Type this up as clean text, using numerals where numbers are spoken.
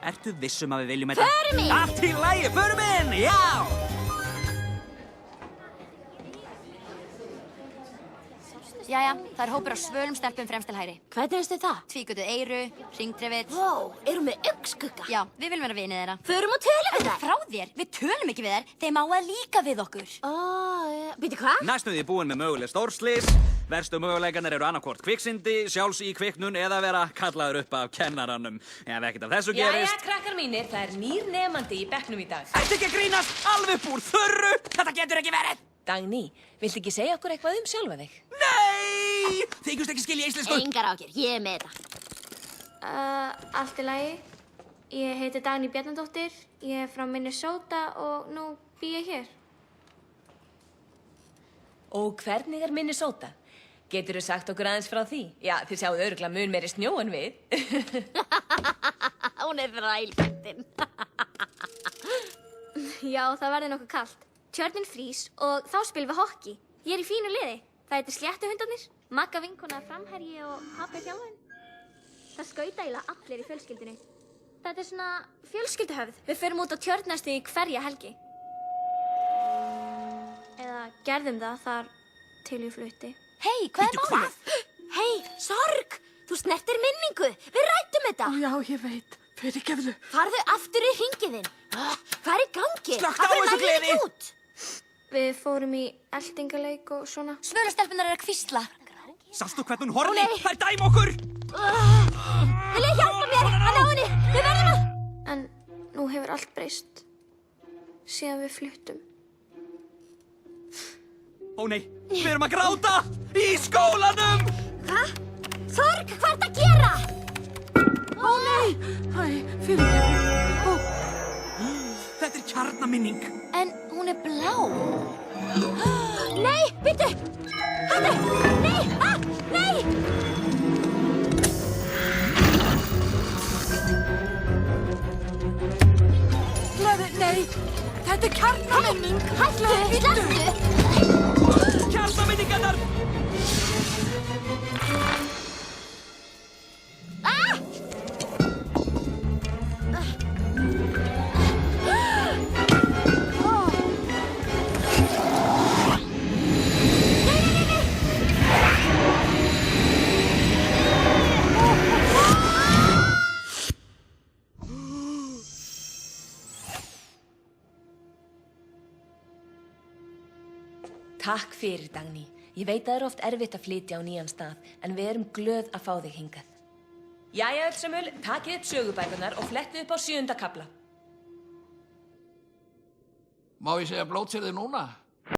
Ertu vissum að við viljum þetta? Förum inn! Allt í lagi, förum inn, já! Jæja, það er hópur á svölum stelpum fremst til hægri. Hvernig veistu það? Tvígutu eyru, hringtrefið. Vó, erum við augskugga? Já, við viljum vera vinið þeirra. Förum og tölum við þær. Frá þér, við tölum ekki við þær, þeim á að líka við okkur. Býtu hvað? Næstum því búin með möguleg stórslys. Verstu möguleikarnir eru annarkvort kviksyndi, sjálfsíkviknun eða vera kallaður upp af kennaranum. Ef ekkert af þessu gerist... Jæja, krakkar mínir, það er nýr nemandi í bekknum í dag. Ætti ekki að grínast alveg upp úr þurru! Þetta getur ekki verið! Dagný, viltu ekki segja okkur eitthvað um sjálfa þig? Nei! Þykjust ekki skilja íslensku? Engar ákjör, ég er með þetta. Allt í lagi. Ég heiti Dagný Bjarnadóttir, ég er frá Minnesota og nú bý ég hér. Og hvernig er Minnesota? Geturðu sagt okkur aðeins frá því? Já, þið sjáu örugglega mun meiri snjó en við. Hún er þrælbættin. Já, það verður nokkuð kalt. Tjörnin frýs og þá spilum við hokki. Ég er í fínu liði. Það heitir Sléttuhundarnir. Magga vinkona er framherji og pabbi er þjálfarinn. Það skauta eiginlega allir í fjölskyldunni. Þetta er svona fjölskylduhöfð. Við förum út á tjörnæstu í hverja helgi. Eða gerðum það þar til ég flutti. Hei, hvað er málið? Hei, Sorg, þú snertir minningu. Við ræddum þetta. Já, ég veit. Fyrirgefðu. Farðu aftur í hringið þinn. Hvað er í gangi? Slökktu á þessu gleði. Út. Við fórum í eltingaleik og svona. Svölustelpunar eru að hvísla. Sástu hvern hún horfði? Það er dæm okkur! Vilja hjálpa mér? Hann á henni. Við verðum að... En nú hefur allt breyst. Síðan við fluttum. Ó nei, við erum að gráta! Í skólanum! Hvað? Sorg, hvað ert að gera? Ó, nei! Æ, fyrirgefðu. Þetta er kjarnaminning. En hún er blá. Nei, býttu! Hættu! Nei! Nei! Gleði, nei! Þetta er kjarnaminning. Hættu! Slepptu! Kjarnaminningarnar! Takk fyrir, Dagný. Ég veit að það er oft erfitt að flytja á nýjan stað, en við erum glöð að fá þig hingað. Jæja, öll sömul, takið upp sögubækurnar og flettið upp á 7. kafla. Má ég segja blótsyrði núna?